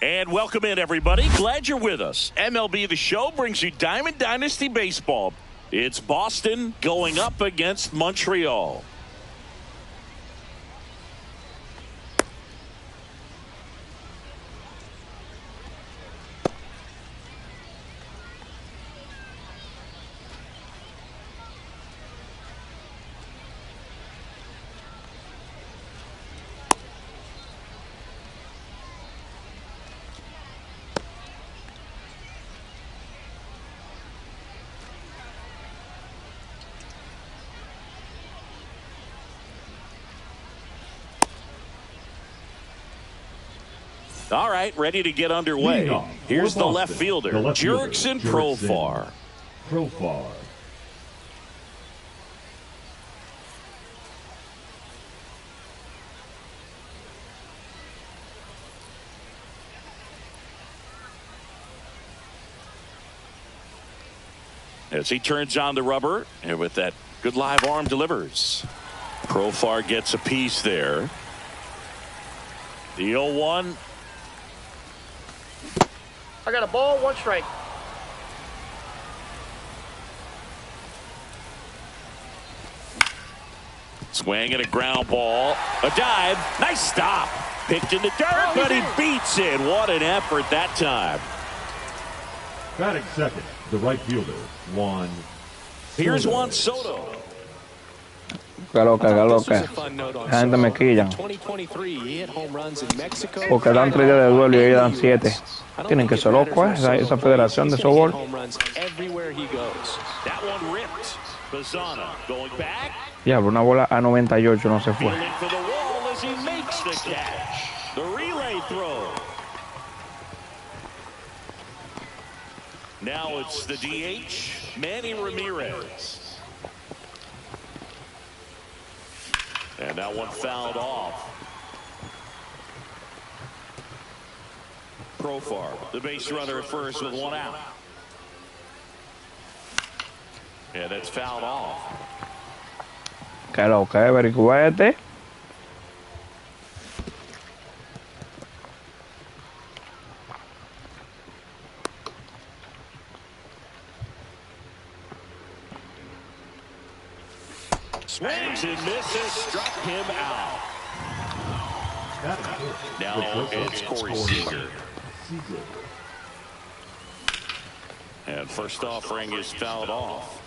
And welcome in, everybody. Glad you're with us. MLB The Show brings you Diamond Dynasty Baseball. It's Boston going up against Montreal. All right, ready to get underway. Here's the left fielder, Jurickson Profar. As he turns on the rubber, and with that good live arm delivers. Profar gets a piece there. The 0-1. I got a ball, 1 strike. Swing and a ground ball. A dive. Nice stop. Picked in the dirt, but he beats it. What an effort that time. Batting second, the right fielder, Juan. Here's Juan Soto. Que loca. La gente me quillan. Porque dan 3 días de duelo y ellos dan 7. Tienen que ser locos, esa federación de softball. Diablo, una bola a 98 no se fue. Now it's the DH, Manny Ramirez. And that one fouled off. Profar, the base runner at first with 1 out. And that's fouled off. Que lo que, vericuete. Swings and misses, struck him out. Now it's Corey Seager. And first offering is fouled off.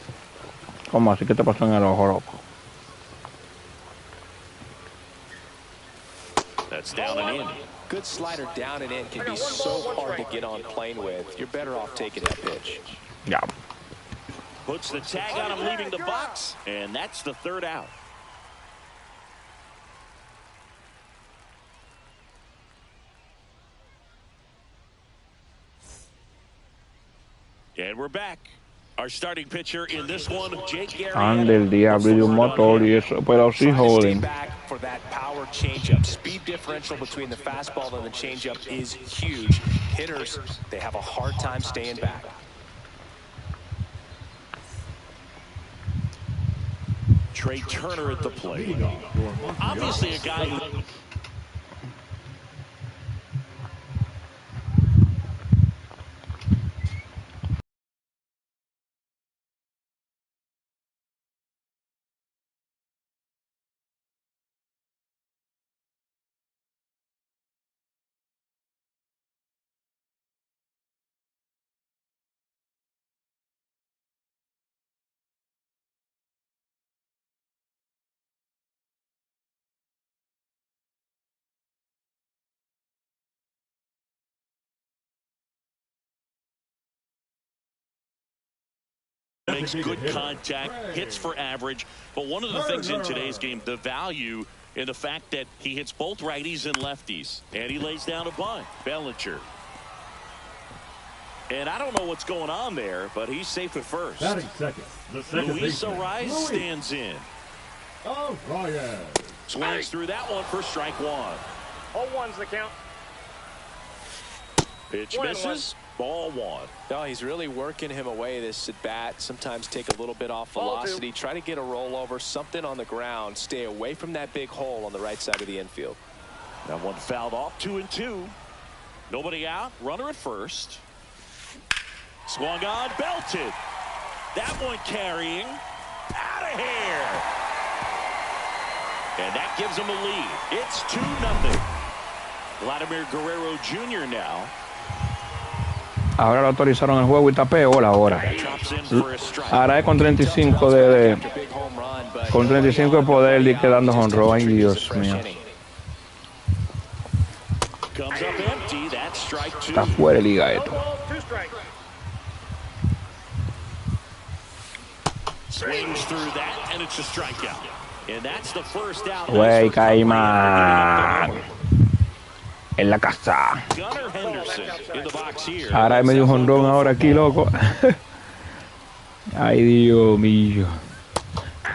¿Cómo así que te pasó en el ojo, loco? That's down and in. Good slider down and in can be so hard to get on plane with. You're better off taking that pitch. Yeah. Puts the tag on him leaving the box, and that's the 3rd out. And we're back. Our starting pitcher in this one, Jake Gary. Ande el diablo y un motor y eso, pero sí joden. Back for that power changeup. Speed differential between the fastball and the changeup is huge. Hitters, they have a hard time staying back. Trey Turner at the plate. Obviously a guy who... Makes good contact, hits for average. But one of the things in today's game, the value in the fact that he hits both righties and lefties. And he lays down a bunt. Bellinger. And I don't know what's going on there, but he's safe at first. Batting second, the second Luis Ariz stands in. Swings through that one for strike 1. 0-1's the count. Pitch misses. Ball 1. No, he's really working him away this at bat. Sometimes take a little bit off velocity. Try to get a rollover, something on the ground. Stay away from that big hole on the right side of the infield. That one fouled off. 2-2. Nobody out. Runner at first. Swung on, belted. That one carrying. Out of here. And that gives them a lead. It's 2-0. Vladimir Guerrero Jr. now. Ahora lo autorizaron el juego y está peor ahora. Ahora es con 35 con 35 de poder y quedando jonrón. Ay, Dios mío. Está fuera de liga esto. Güey, Caimán. En la casa. Ahora me dio un jonrón ahora aquí, loco. Ay, Dios mío.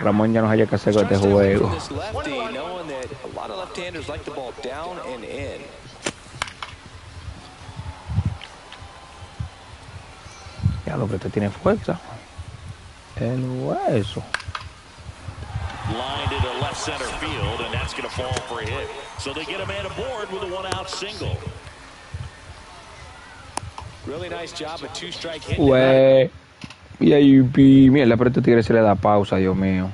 Ramón ya no haya que hacer con este juego. Ya lo que te tiene fuerza. El hueso. Line to the left center field, and that's going to fall for a hit. So they get a man aboard with a one-out single. Really nice job, a two-strike hit. Güey. Mierda, pero este tigre se le da pausa, Dios mío.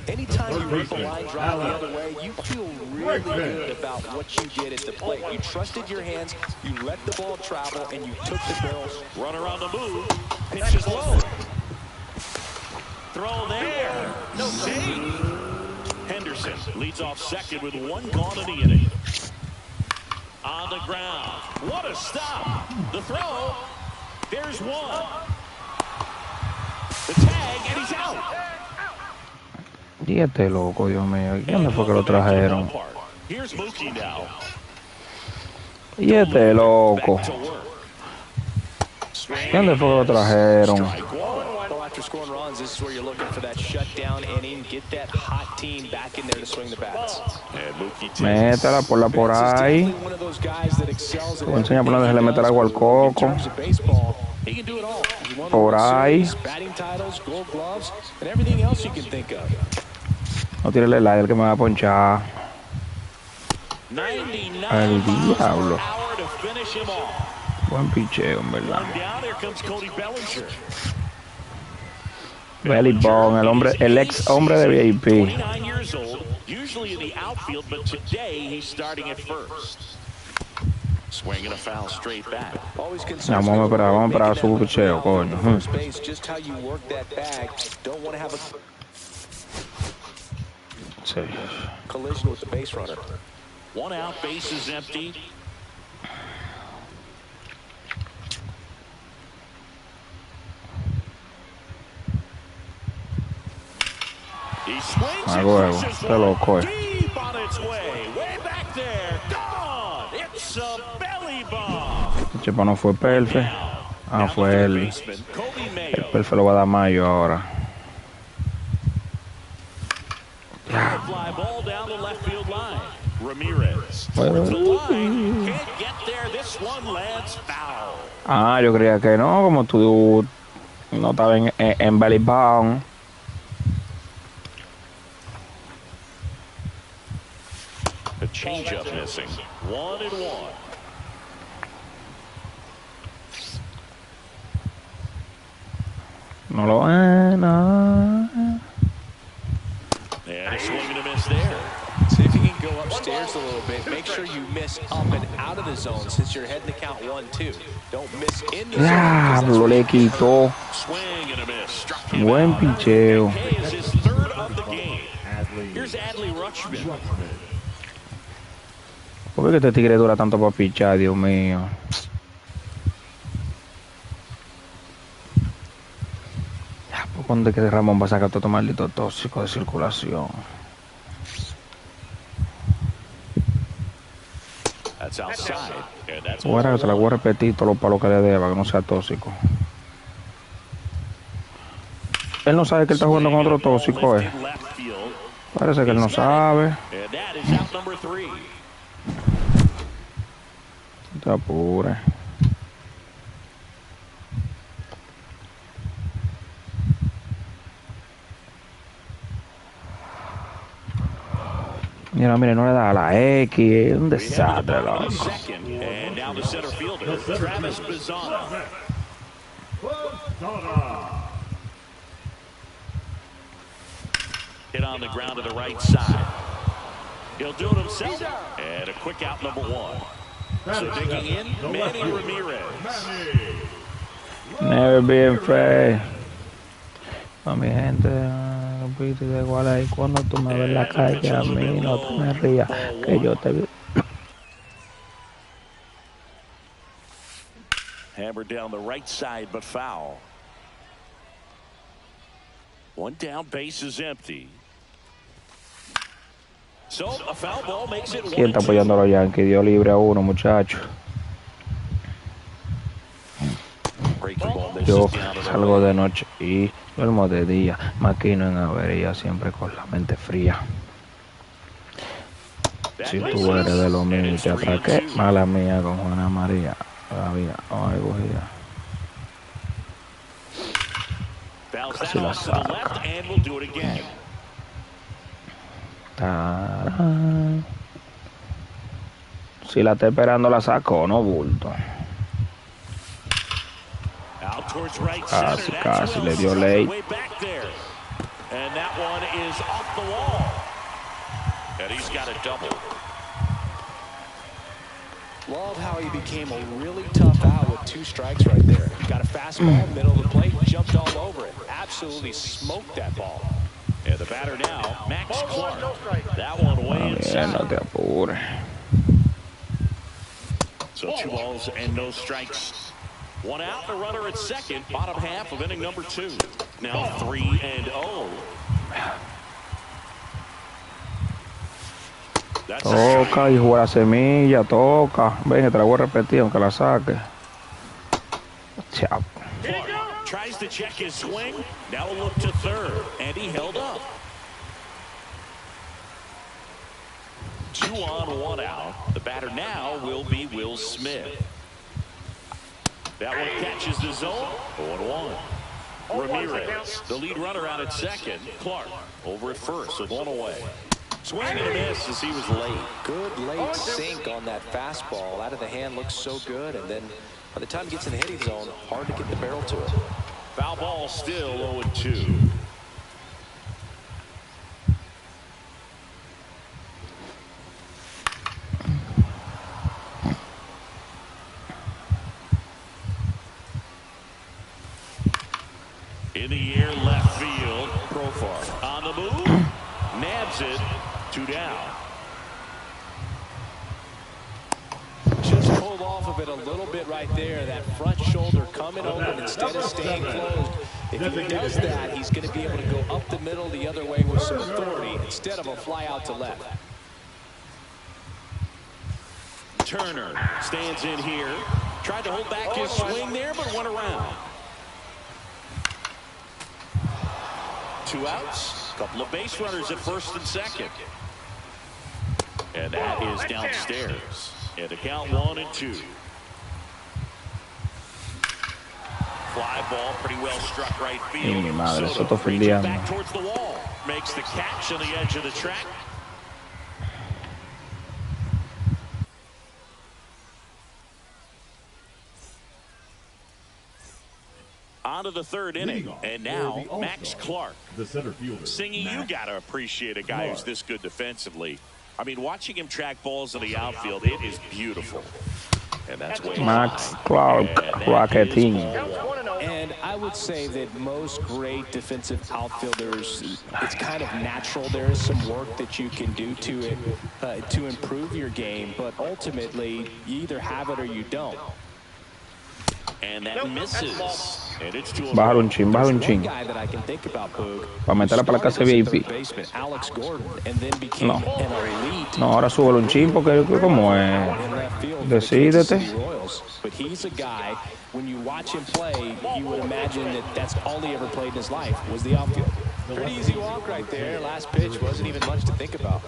Anytime you read the line drive the other way, you feel really good about what you did at the plate. You trusted your hands, you let the ball travel, and you took the barrels. Runner on the move. Pitch is low. Throw there. No save. Henderson leads off second with one gone in the inning. On the ground. What a stop. The throw. There's one. The tag, and he's out. Y este loco, Dios mío. ¿Dónde fue que lo trajeron? Y este loco. ¿Dónde fue que lo trajeron? After scoring runs, this is where you're looking for that shutdown inning, get that hot team back in there to swing the bats. Métela por ahí. Te enseña por dónde se le mete el agua al coco. Por ahí. No tírele el aire que me va a ponchar. Al diablo. Buen picheo, en verdad. Belly Bone, el ex hombre de VIP. Vamos a esperar su picheo, coño. Sí. Collision with the base runner. One out, base is empty. He swings a huevo, te lo coge. deep on its way. Way back there. Gone. It's a belly bomb. Chepa no fue Perfe. Ah, fue él. El Perfe lo va a dar Mayo ahora. Fly ball down the left field line. Ramirez towards the line. Can't get there. This one lands foul. Ah, yo creía que no, como tú no estabas en belly bound. A changeup missing. 1-1. No lo no. And a swing and a miss there. See if you can go upstairs a little bit. Make sure you miss up and out of the zone since you're heading to count 1-2. Don't miss in the zone. Diablo, le quitó. Swing and a miss. Struck him Buen out. picheo. Is his third of the game. Here's Adley Rutschman. ¿Por qué este tigre dura tanto para pichar, Dios mío? ¿Cuándo es que Ramón va a sacar todo maldito tóxico de circulación? Ahora se la voy a repetir todos los palos que le dé para que no sea tóxico. Él no sabe que él está jugando con otro tóxico, Parece que él no sabe. Te apure. Mira, mire, no le da a la X. Es un desastre, loco. And now the center fielder, Travis Bazzana. Hit on the ground to the right side. He'll do it himself. And a quick out, number 1. So digging in, Manny Ramirez. Never been afraid. A mi gente, de igual ahí cuando tú me ves en la calle, a mí no te me rías, que yo te vi. Hammered down the right side, but foul. One down, base is empty. So a foul ball makes it 1-2. ¿Quién está apoyando a los Yankees? Dio libre a uno, muchacho. Yo salgo de noche y duermo de día, maquino en avería, siempre con la mente fría. Si tú eres de los míos y te atraqué, mala mía con Juana María. Todavía, ay, bujía. Casi la saca. Tarán. Si la está esperando, la saco, no bulto. Casi le dio late. And that one is off the wall. And he's got a double. Love how he became a really tough out with 2 strikes right there. Got a fastball, middle of the plate, jumped all over it. Absolutely smoked that ball. And the batter now, Max Clark. That one way inside. No te apures. So 2 balls and no strikes. 1 out, the runner at second. Bottom half of inning number 2. Now 3-0. Toca, hijo de la semilla, toca. Ven, te la voy a repetir aunque la saque. Chao. Tries to check his swing. Now a look to third, and he held up. 2 on, 1 out. The batter now will be Will Smith. That one catches the zone. 0-1. Ramirez, the lead runner out at second. Clark over at first with 1 away. Swing and a miss as he was late. Good late sink on that fastball. Out of the hand looks so good, and then by the time he gets in the hitting zone, hard to get the barrel to it. Foul ball still 0-2. In the air, left field. Profar on the move. Nabs it. 2 down. Just pulled off of it a little bit right there. That front shoulder coming open instead of staying closed. If he does that, he's going to be able to go up the middle the other way with some authority instead of a fly out to left. Turner stands in here. Tried to hold back his swing there, but went around. 2 outs. Couple of base runners at first and second. And that is downstairs. And the count 1-2. Fly ball pretty well struck right field. Mi madre, Soto Soto back towards the wall. Makes the catch on the edge of the track. On to the 3rd inning, and now Max Clark, the center fielder. Singing, you got to appreciate a guy who's this good defensively. I mean, watching him track balls in the outfield, it is beautiful. And that's way Max Clark, Rocketing. And I would say that most great defensive outfielders, it's kind of natural. There is some work that you can do to it to improve your game, but ultimately, you either have it or you don't. And that misses. And it's to Bájalo un chin, bájalo un chin. Para meterla para la casa VIP. No. No, ahora súbelo un chin porque como es. Decídete. But he's a guy, when you watch him play, you would imagine that that's all he ever played in his life was the outfield. Pretty easy walk right there. Last pitch wasn't even much to think about.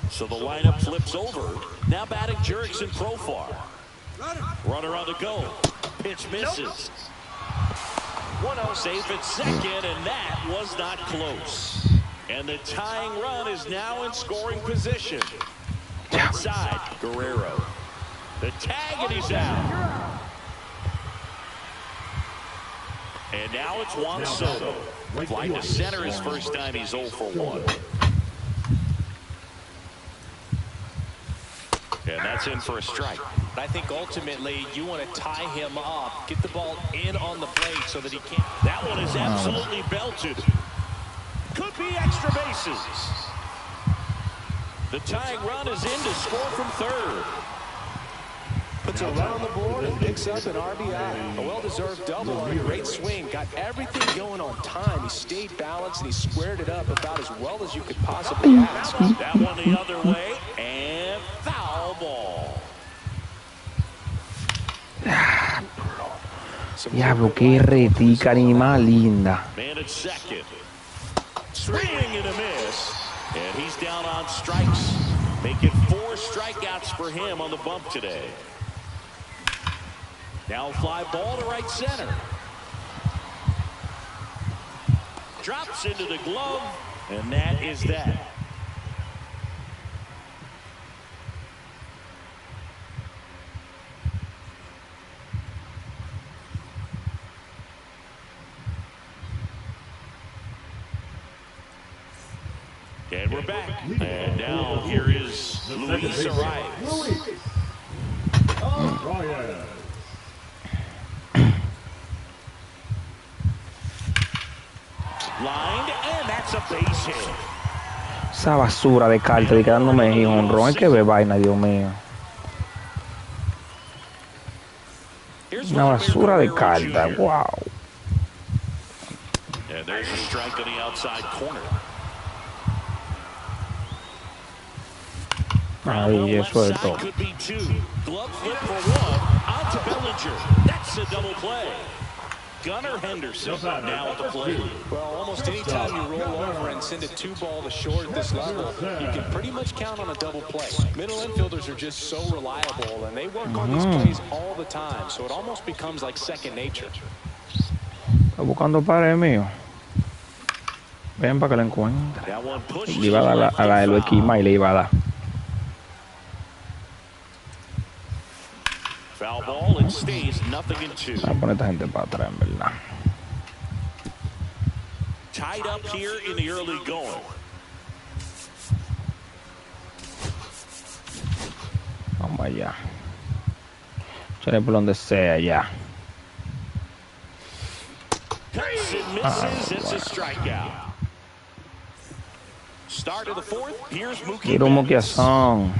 So the lineup flips over. Now batting Jurickson Profar. Runner on the go. Pitch misses. 1-0 safe at second, and that was not close. And the tying run is now in scoring position. Inside, Guerrero. The tag, and he's out. And now it's Juan Soto. Flight to center his first time. He's 0 for 1. And that's in for a strike. I think ultimately you want to tie him up, get the ball in on the plate so that he can't. That one is absolutely belted. Could be extra bases. The tying run is in to score from third. Puts a run on the board and picks up an RBI. A well-deserved double on a great swing. Got everything going on time. He stayed balanced and he squared it up about as well as you could possibly ask. That one the other way, and foul ball. Diablo, qué retica animal linda. Man at second. Swing and a miss. And he's down on strikes. Make it 4 strikeouts for him on the bump today. Now fly ball to right center. Drops into the glove, and that is that. And we're back. And now here is Luis Arias. Lined, and that's a base hit. Esa basura de carta de quedándome honrón. Es que ve vaina, Dios mío. Una basura de carta. Wow. And there's a strike on the outside corner. Ahí, eso es todo. Could be 2. Glove flip for 1. On to Bellinger. That's a double play. Gunnar Henderson now at the plate. Well, almost any time you roll over and send a 2-ball to short at this level, you can pretty much count on a double play. Middle infielders are just so reliable, and they work on these plays all the time, so it almost becomes like second nature. Está buscando padre mío. Ven para que lo encuentre. Le iba a dar a la de lo esquima y le iba a dar. Foul ball, it stays 0-2. Voy a poner esta gente para atrás, en verdad. Tied up here in the early going. Vamos allá. Echaré por donde sea ya. Misses, it's a strikeout. Start of the 4th, here's Mookie. Quiero un moquiazón.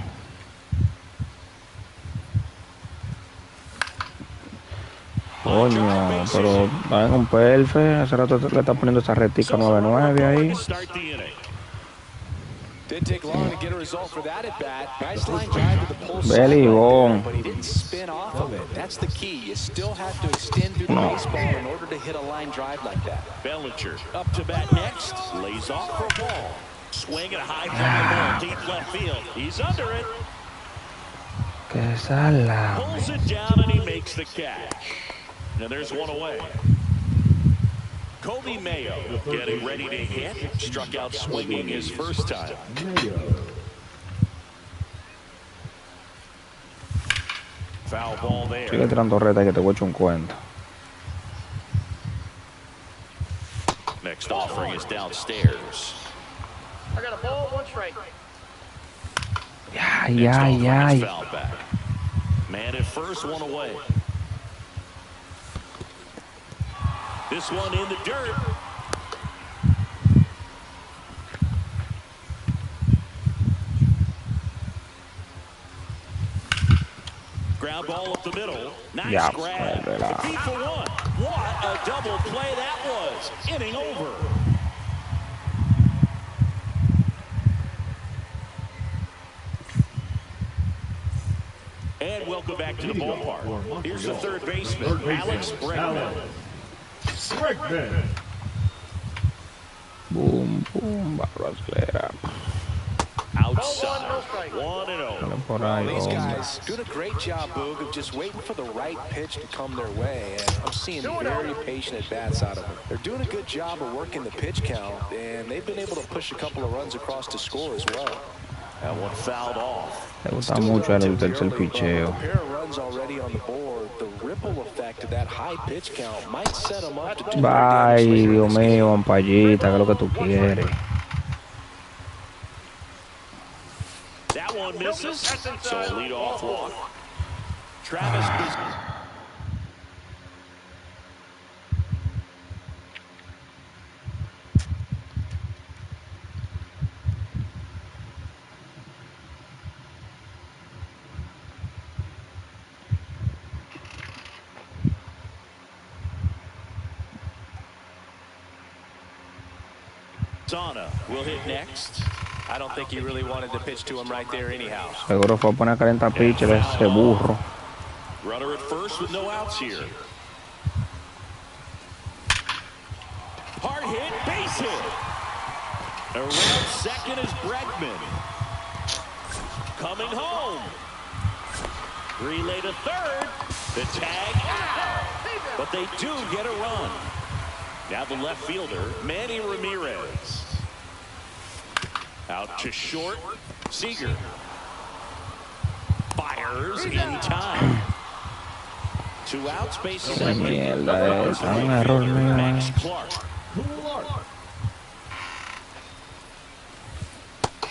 Coño, pero va en un perfect. Hace rato le está poniendo esa retica 9-9 ahí. Belibón. No. Bellinger up to bat next. Lays off for a ball. Swing at a high fly ball deep left field. He's under it. Que sala. Pulls it down and he makes the catch. And there's one away. Kobe Mayo getting ready to hit. Struck out swinging his first time. Foul ball there. Sigue tirando reta que te voy a echar un cuento. Next offering is downstairs. I got a ball, 1 strike. Ay. Foul back. Man at first, 1 away. This one in the dirt. Ground ball up the middle. Nice grab. Feet for 1. What a double play that was. Inning over. And welcome back to the ballpark. Here's the third baseman, Alex Bregman. Boom, boom, barra acelera. Out outside. 1-0. Por ahí, These hombre. guys doing a great job, Boog, of just waiting for the right pitch to come their way. And I'm seeing very patient at-bats out of them. They're doing a good job of working the pitch count, and they've been able to push a couple of runs across to score as well. That one fouled off. Le gusta mucho el tercer picheo. A pair of runs already on the board. The ripple effect of that high pitch count might set them up to do Bye, Dios mío, Ampallita, que es lo que tú quieres. That one misses. So a leadoff walk. Travis. Sana will hit next. I don't think he really wanted to pitch to him right there anyhow. Seguro fue a poner a calentar pitcher ese burro. Runner at first with no outs here. Hard hit, base hit. Around second is Bregman. Coming home. Relay to third. The tag out. But they do get a run. Now the left fielder, Manny Ramirez. Out to short, Seager. Fires in time. 2 outs, bases empty. Mierda esa, un error mío. Max Clark.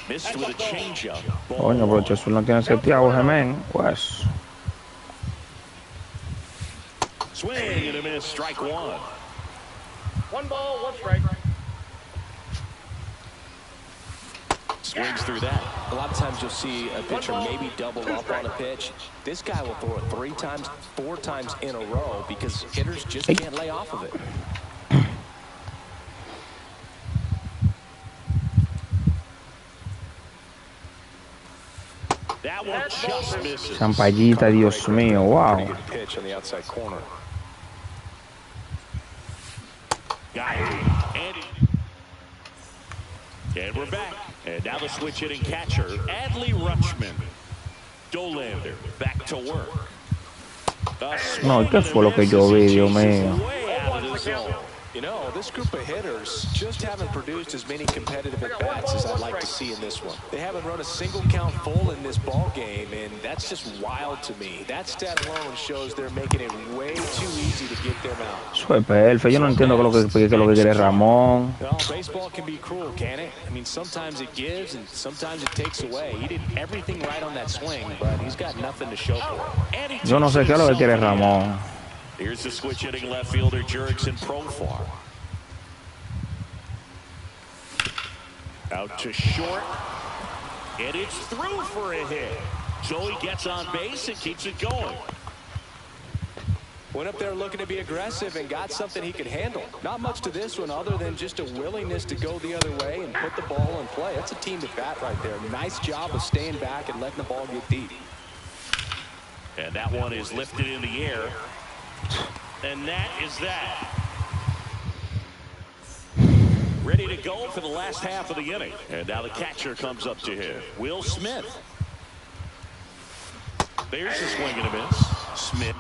Missed with a changeup. Coño, pero Jesús no tiene seteado, Gemén. Pues. Swing and a miss, strike one. 1 ball, 1 strike. Swings through that. A lot of times you'll see a pitcher maybe double up on a pitch. This guy will throw it 3 times, 4 times in a row because hitters just can't lay off of it. That one just misses. Ampallita, Dios mío, wow. Pretty good pitch on the outside corner. Got it. And we're back. And now the switch hitting catcher, Adley Rutschman. Dolander back to work. No, ¿qué fue lo que yo vi, Dios mío? You know, this group of hitters just haven't produced as many competitive at-bats as I'd like to see in this one. They haven't run a single count full in this ball game, and that's just wild to me. That stat alone shows they're making it way too easy to get them out. Eso es perfecto. Yo no entiendo qué es lo que quiere Ramón. Well, baseball can be cruel, can it? I mean, sometimes it gives and sometimes it takes away. He did everything right on that swing, but he's got nothing to show for it. Yo no sé qué es lo que quiere Ramón. Here's the switch hitting left fielder, Jurickson Profar. Out to short. And it's through for a hit. So he gets on base and keeps it going. Went up there looking to be aggressive and got something he could handle. Not much to this one other than just a willingness to go the other way and put the ball in play. That's a team to bat right there. Nice job of staying back and letting the ball get deep. And that one is lifted in the air. And that is that. Ready to go for the last half of the inning. And now the catcher comes up to him, Will Smith. There's a swing and a miss. Smith.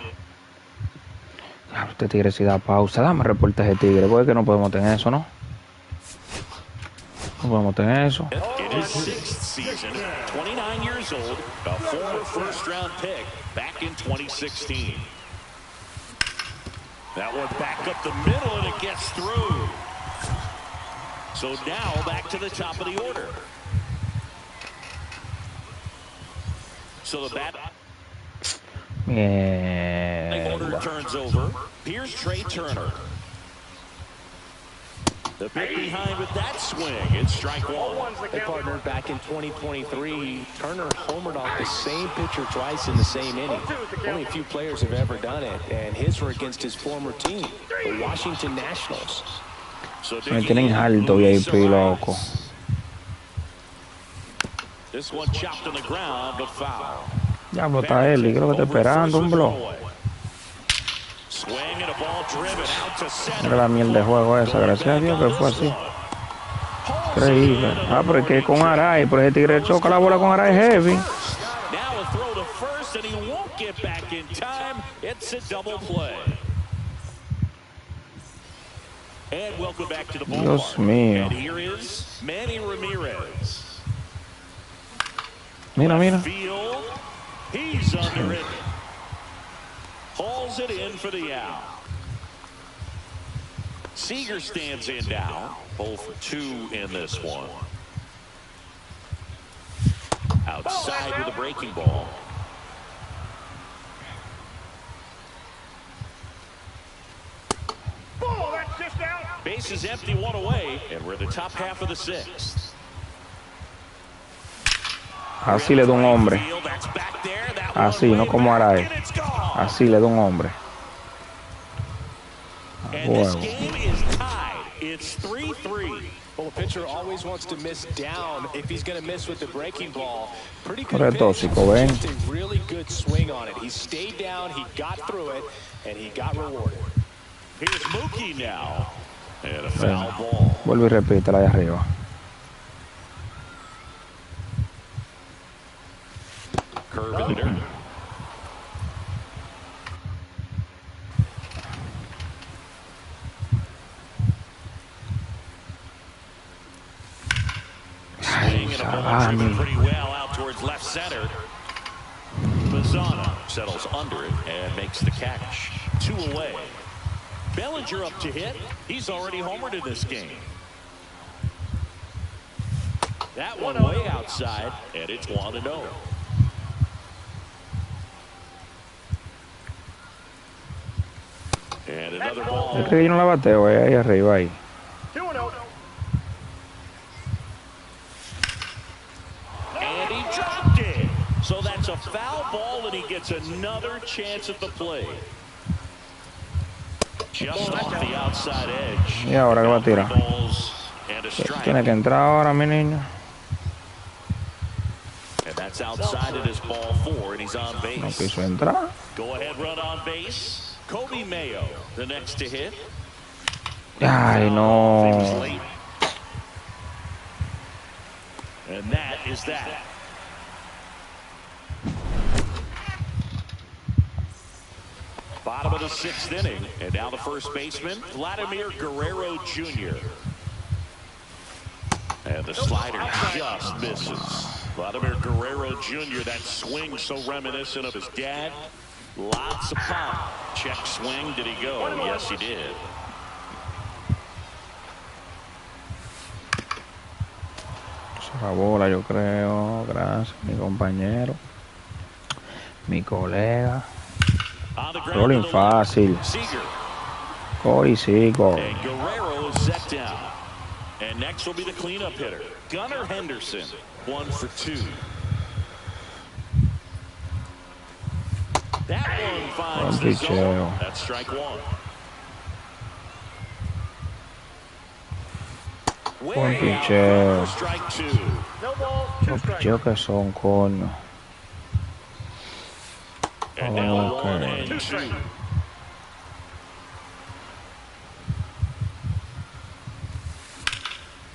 Este tigre si da pausa. Dame reporte ese tigre. Porque que no podemos tener eso, ¿no? No podemos tener eso. In his 6th season, 29 years old, a former first-round pick back in 2016. That one back up the middle, and it gets through. So now back to the top of the order. So the bat order turns over. Here's Trey Turner. The pick behind with that swing. It's strike one. They partnered back in 2023. Turner homered off the same pitcher twice in the same inning. Only a few players have ever done it, and his were against his former team, the Washington Nationals. Me tienen alto, VIP, loco. This one chopped on the ground, but foul. Diablo, está él, y creo que está esperando un block. Mira la mierda de juego esa, gracias a Dios que fue así. Increíble. Ah, pero es que con Aray, por ese tigre choca la bola con Aray heavy. Now a throw to first, and he won't get back in time. It's a double play. And welcome back to the ballpark. Dios mío. And here is Manny Ramirez. Mira, mira. Field. He's under it. Hauls it in for the out. Seager stands in now. 0 for 2 in this one. Outside with a breaking ball. Ball, that's just out. Base is empty, 1 away, and we're in the top half of the 6th. Así le da un hombre. Así, no como Aray. Así le da un hombre. And this game is tied. It's 3-3. Well, a pitcher always wants to miss down if he's going to miss with the breaking ball. Pretty Pero good es pitch. tóxico, ven. Just a really good swing on it. He stayed down, he got through it, and he got rewarded. Here's Mookie now. And a foul ball. Vuelve y repite la de arriba. Curve in the dirt. Swing and a ball driven pretty well out towards left center. Mazzana settles under it and makes the catch. 2 away. Bellinger up to hit. He's already homered in this game. That one way outside, and it's 1-0. And another ball. Yo creo que yo no la bateo ahí arriba ahí. 2-0. And he dropped it. So that's a foul ball, and he gets another chance at the plate. Just off the outside edge. Y ahora que va a tirar. And a strike. Tiene que entrar ahora, mi niño. And that's outside it is ball 4, and he's on base. No quiso entrar. Go ahead, run on base. Kobe Mayo, the next to hit. Ay, He was no. late. And that is that. Bottom of the 6th inning, and now the first baseman, Vladimir Guerrero Jr. And the slider just misses. Vladimir Guerrero Jr., that swing so reminiscent of his dad. Lots of pop. Check swing. Did he go? Yes, he did. La bola, yo creo. Gracias, mi compañero. Mi colega. Rolling fácil. Cory Seagull. And Guerrero is set down. And next will be the cleanup hitter, Gunnar Henderson. 1 for 2. That one finds the zone. That's strike 1. Buen picheo. Strike 2. No ball, 2 Los strikes. picheos que son, coño. And now Okay. 1 and 2.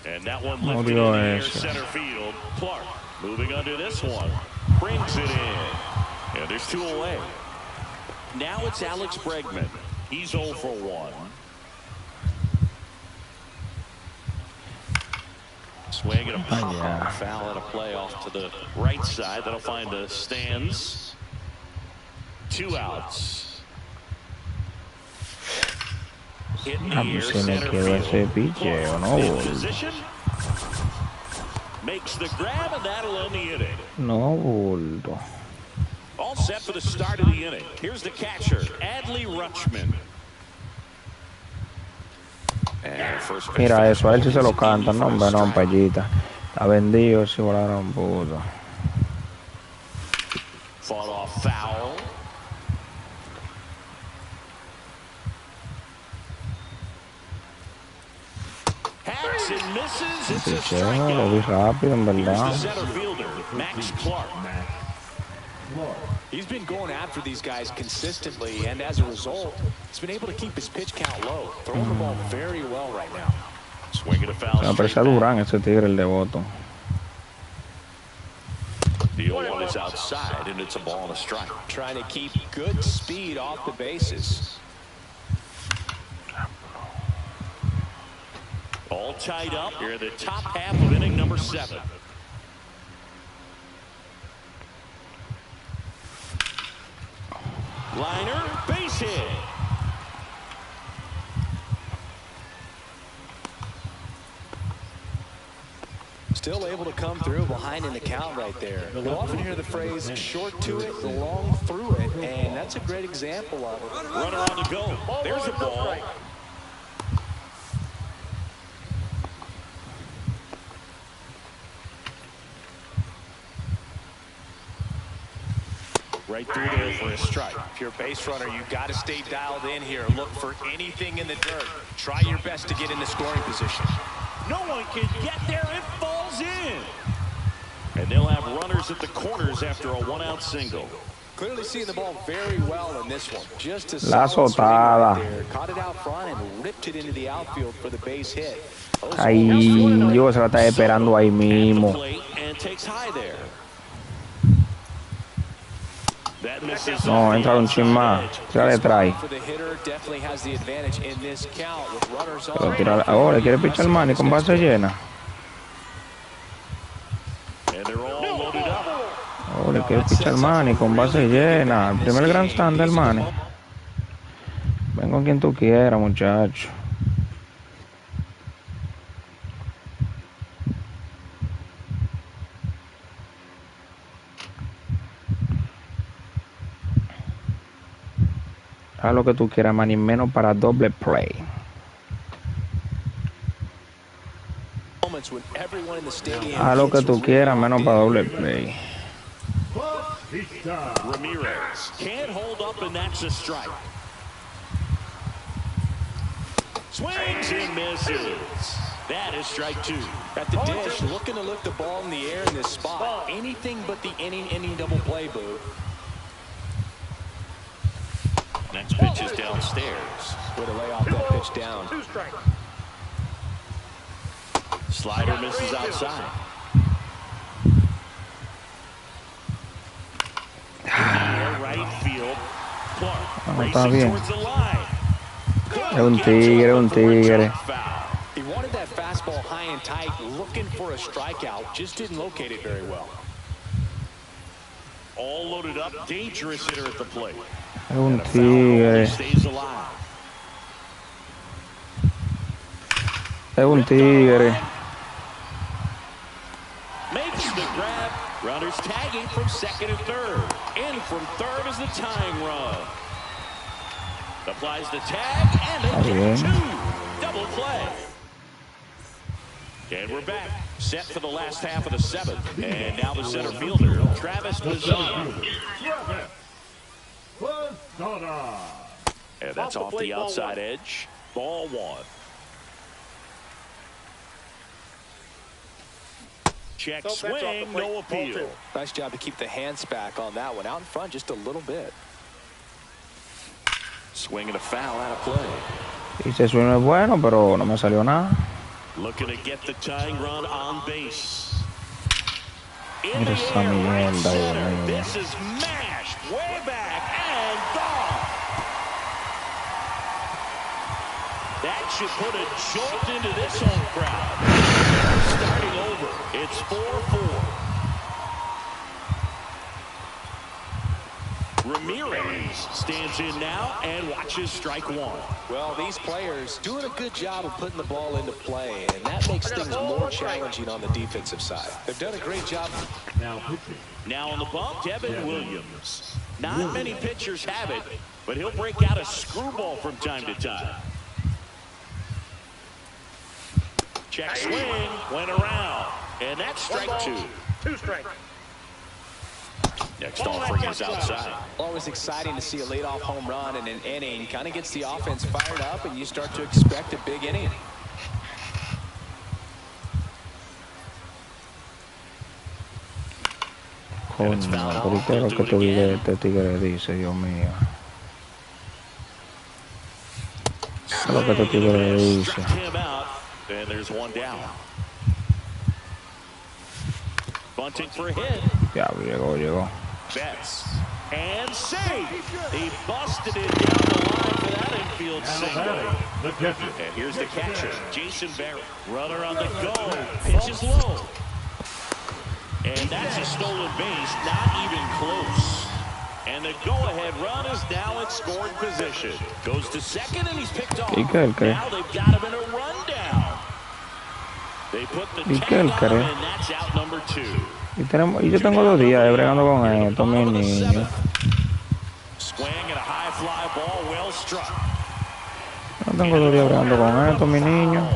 And that one lifted in the air, center field. Clark moving under this one. Brings it in. And there's 2 away. Now it's Alex Bregman. He's 0 for 1. Swing and a pop. Foul and a play off to the right side. That'll find the stands. 2 outs. Hitting the air, Se me center quedó ese field. picheo, no In bulto. position. Makes the grab, and that'll end the inning. No bulto. All set for the start of the inning. Here's the catcher, Adley Rutschman. And first pitch. Mira eso, a él sí se lo cantan, no, hombre, no, payita. Está vendido si volaron puto. Fought off foul. Hacks and misses. It's a Picheo, lo vi strikeout. rápido, en Here's the verdad. center fielder, Max Clark. He's been going after these guys consistently, and as a result, he's been able to keep his pitch count low, throwing the ball very well right now. Swinging a foul. Me parece Durán ese tigre, el de Boston. The 0-1 is outside, and it's a ball and a strike. Trying to keep good speed off the bases. All tied up here at the top half of inning number 7. Liner, base hit. Still able to come through behind in the count right there. You'll often hear the phrase short to it, long through it, and that's a great example of it. Runner on the go. There's a ball. Right through there for a strike. If you're a base runner, you've got to stay dialed in here. Look for anything in the dirt. Try your best to get in the scoring position. No one can get there. It falls in. And they'll have runners at the corners after a 1-out single. Clearly seeing the ball very well in this one. Just a La azotada. right there. Caught it out front and ripped it into the outfield for the base hit. Ay, yo se la estaba esperando ahí mismo. And takes high there. No, entra un chin más. Ya le trae. Pero tira ahora, quiere pichar Manny con base llena. Ahora quiere pichar Manny con base llena. El primer gran stand del Manny. Ven con quien tú quieras, muchacho. Haz lo que tú quieras, Manny, menos para doble play. Haz lo que tú quieras, menos para doble play. Ramirez can't hold up, and that's a strike. Swings and misses. That is strike 2. At the dish, looking to lift the ball in the air in this spot. Anything but the inning double play, Boo. Next pitch is downstairs. Way to lay off that pitch down. 2 strikes. Slider misses outside. Right field. Clark racing towards the line. Es un tigre, un tigre. He wanted that fastball high and tight, looking for a strikeout. Just didn't locate it very well. All loaded up. Dangerous hitter at the plate. Es un tigre. Es un tigre. Makes the grab. Runners tagging from second and third. In from third is the tying run. Applies the tag and they get 2. Double play. And we're back. Set for the last half of the 7th. And now the center fielder, Travis Pizzon. And that's off the outside edge. Ball 1. Check swing, no appeal. Nice job to keep the hands back on that one. Out in front just a little bit. Swing and a foul out of play. Dice suena bueno, pero no me salió nada. Looking to get the tying run on base. Mira esa mierda, Dios mío. This is mashed way back and gone. That should put a jolt into this home crowd. Starting over. It's 4-4. Ramirez stands in now and watches strike 1. Well, these players doing a good job of putting the ball into play, and that makes things more challenging on the defensive side. They've done a great job. Now on the bump, Devin Williams. Not many pitchers have it, but he'll break out a screwball from time to time. Check swing, went around, and that's strike 2. 2 strikes. Next offering is outside. Always exciting to see a leadoff home run in an inning. Kind of gets the offense fired up, and you start to expect a big inning. Coño, ahorita lo que tú dices, este tigre dice, Dios mío. Es lo que este tigre dice. And there's one down. Bunting for a hit. Ya, llegó. Betts. And save. He busted it down the line for that infield single. The catcher. And here's the catcher, Jason Barrett. Runner on the go. Pitch is low. And that's a stolen base, not even close. And the go-ahead run is now in scoring position. Goes to second, and he's picked off. Now they've got him in a rundown. They put the tag on him, and that's out number 2. Y yo tengo 2 días de bregando con esto, mi niño. Swing and a high fly ball, well struck. No tengo 2 días bregando con esto, mi niño.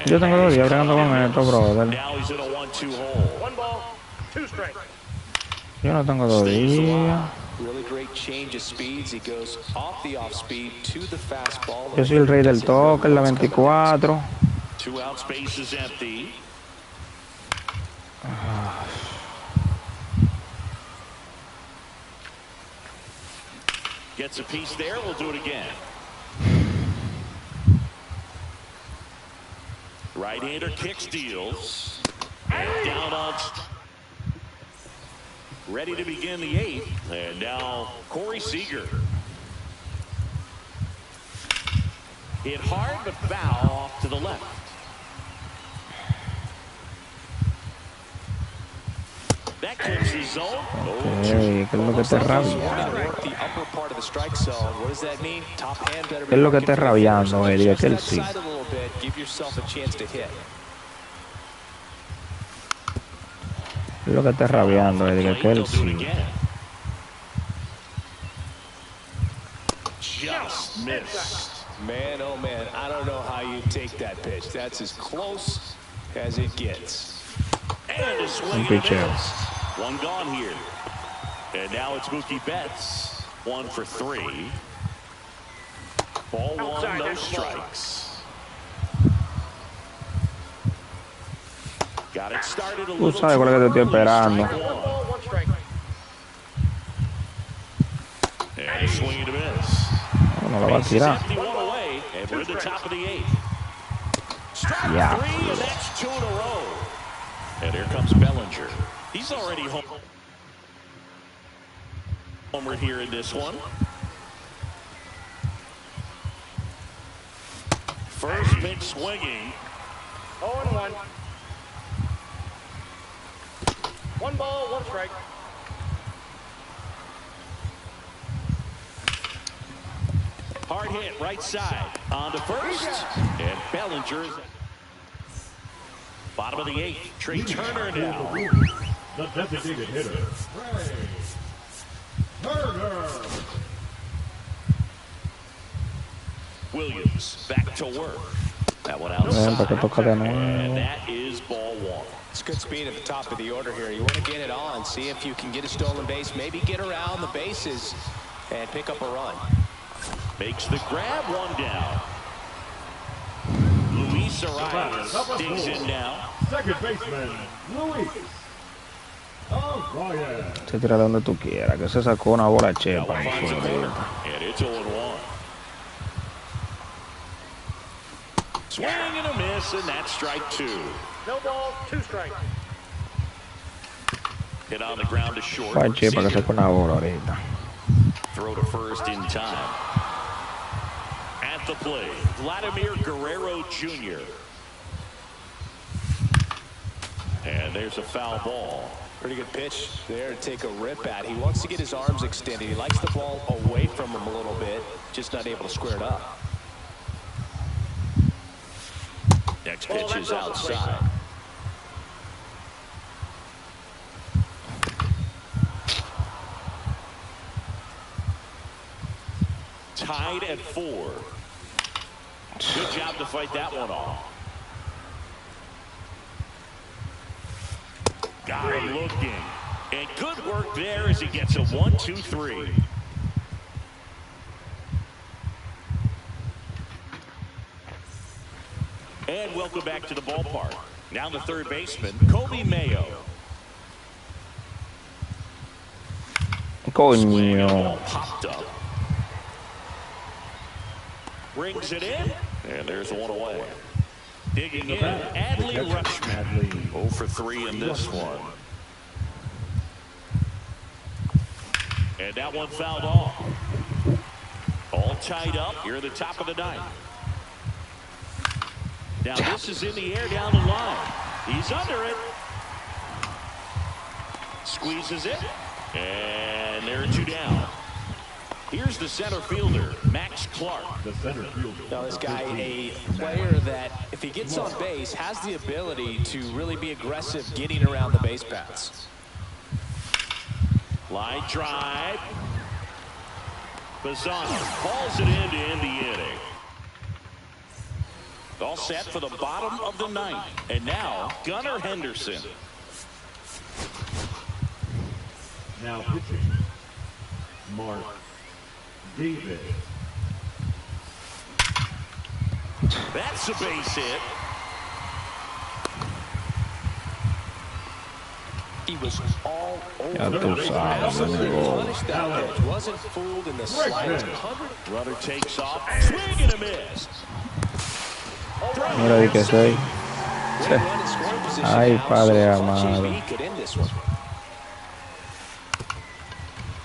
Yo tengo 2 días bregando con esto, brother. Now he's in a 1-2 hole. 1 ball, 2 strikes. Yo no tengo 2 días. Really great change of speeds. He goes off the off speed to the fastball. Yo soy el rey del toque, la 24. 2 out, space is empty. Gets a piece there. We'll do it again. Right-hander kick steals. And down on. Ready to begin the 8th. And now Corey Seager. Hit hard but foul off to the left. That clips the zone. ¿Qué es lo que te rabia? The upper part of the strike zone. What does that mean? Top hand better be. ¿Qué es lo que te rabiando, Eddie? Que él sí. A little bit. Give yourself a chance to hit. ¿Qué es lo que te rabiando, Eddie? Que él sí. Just missed. Man, oh man, I don't know how you take that pitch. That's as close as it gets. And a swing and a miss. 1 gone here. And now it's Mookie Betts. 1 for 3. Ball 1, no strikes. Got it started a little. Tú sabes cuál es que te estoy esperando. 1 ball, 1 strike. And a swing and a miss. No la va a tirar. Away, and we're at the top of the 8th. Strike 3, and that's 2 in a row. And here comes Bellinger. He's already homer here in this one. First pitch swinging. 0-1. 1 ball, 1 strike. Hard hit right side on to first. And Bellinger is bottom of the 8th. Trey Turner now. The designated hitter, Trey Turner. Williams back to work. That one outside. And that is ball 1. It's good speed at the top of the order here. You want to get it on, see if you can get a stolen base, maybe get around the bases and pick up a run. Makes the grab, 1 down. Luis Arias digs in now. Second baseman, Luis Arias. Se tira donde tú quieras, que se sacó una bola chepa. And it's 0-1. Swing and a miss, and that's strike 2. No ball, 2 strikes. Hit on the ground to short. Fue chepa que sacó una bola ahorita. Throw to first in time. At the plate, Vladimir Guerrero Jr. And there's a foul ball. Pretty good pitch there to take a rip at. He wants to get his arms extended. He likes the ball away from him a little bit, just not able to square it up. Next pitch is outside. Tied at 4. Good job to fight that one off. Got him looking. And good work there as he gets a 1-2-3. And welcome back to the ballpark. Now the third baseman, Kobe Mayo. Coño. Popped up. Brings it in, and there's one away. Digging in, Adley Rutschman. 0 for 3 in this one. And that one fouled off. All tied up here at the top of the ninth. Now this is in the air down the line. He's under it. Squeezes it. And there are 2 down. Here's the center fielder, Max Clark. The center fielder. Now this guy, a player that, if he gets on base, has the ability to really be aggressive getting around the base paths. Line drive. Bazzano calls it in to end the inning. All set for the bottom of the ninth. And now, Gunnar Henderson. Now pitching, Mark David. That's a base hit. He was all Ya over tú it. sabes, Absolutely amigo. punished that pitch. Wasn't fooled in the slightest. Runner takes off. Swing and a miss. Mira de que soy. Ay, padre amado. He could end this one.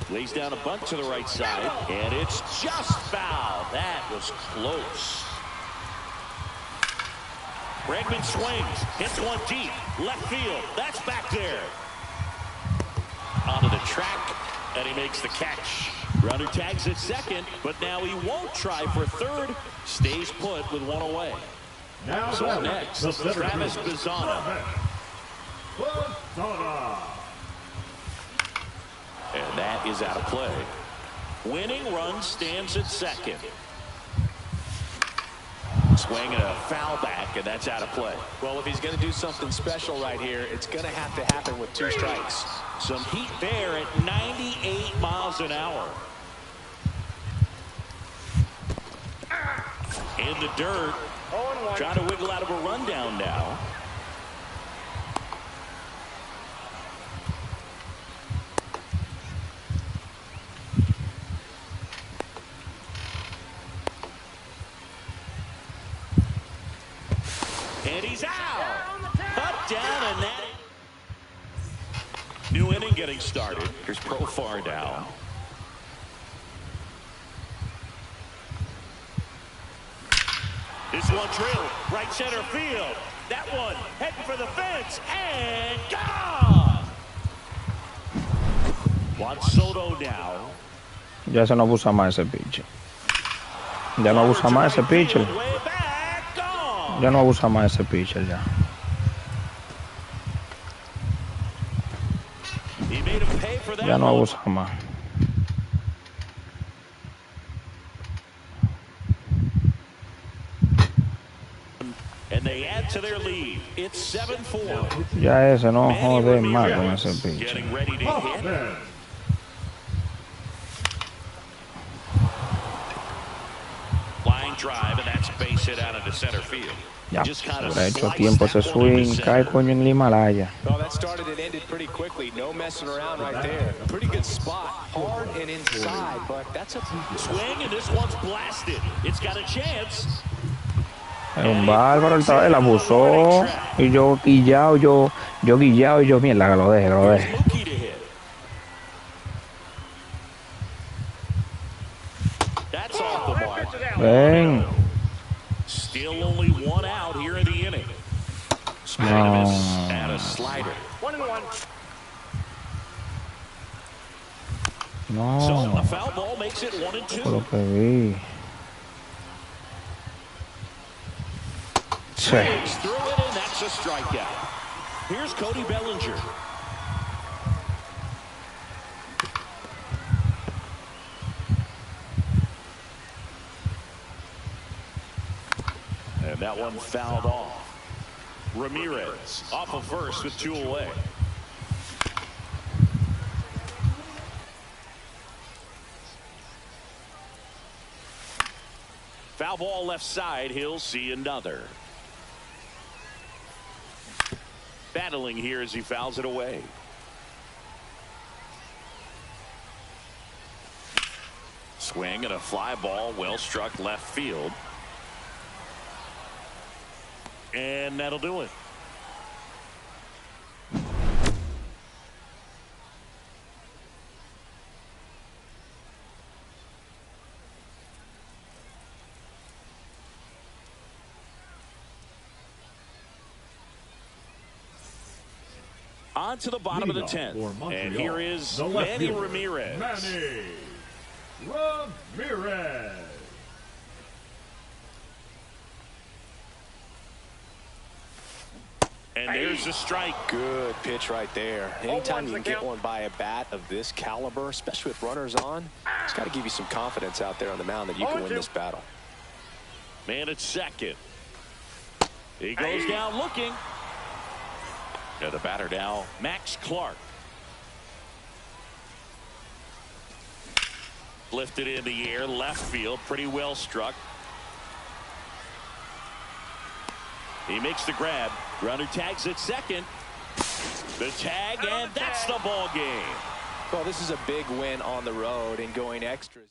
Lays down a bunt to the right side, and it's just foul. That was close. Bregman swings, hits one deep, left field. That's back there. Onto the track, and he makes the catch. Runner tags at second, but now he won't try for third. Stays put with one away. Now So next, Travis Bazzano. And that is out of play. Winning run stands at second. Swing and a foul back, and that's out of play. Well, if he's going to do something special right here, it's going to have to happen with 2 strikes. Some heat there at 98 miles an hour. In the dirt. 0-1. Trying to wiggle out of a rundown now. And he's out. Up, down, and that. New inning getting started. Here's Profar now. This one drilled, right center field. That one heading for the fence, and gone! Juan Soto now. Ya se no abusa más ese pitcher. Ya no abusa más ese pitcher. Way back, gone. Ya no abusa más ese pitcher ya. He made him pay for that Ya no one. abusa más. And they add to their lead. It's 7-4. Ya ese no Manny jode más con Ramirez ese pitcher. getting ready to hit. Line drive, and that's base hit out into center field. Ya, Just kind of habrá hecho sliced tiempo that ese one into swing. center. Cae coño en el Himalaya. Well, that started and ended pretty quickly. No messing around right there. Pretty good spot. Hard and inside, but that's a Swing, and this one's blasted. It's got a chance. Es un bárbaro, él abusó. Y yo guillado, mierda, que lo deje, que lo deje. Mookie to hit. That's off the mark. Ven. Still only one out here in the inning. Swing and a miss and a slider. 1-1. So a No, foul ball makes it 1-2. por lo que vi. Sí. Swings through it, and that's a strikeout. Here's Cody Bellinger. And that one fouled off. Ramirez off of first with 2 away. Foul ball left side. He'll see another. Battling here as he fouls it away. swing and a fly ball well struck left field. And that'll do it. On to the bottom of the 10th. And here is Manny Ramirez. Manny Ramirez. And there's the strike. Good pitch right there. Anytime you can get one by a bat of this caliber, especially with runners on, it's got to give you some confidence out there on the mound that you can win this battle. Man at second. He goes down looking. And the batter now, Max Clark. Lifted in the air, left field, pretty well struck. He makes the grab. Runner tags at second. The tag, and that's the ball game. Well, this is a big win on the road and going extras.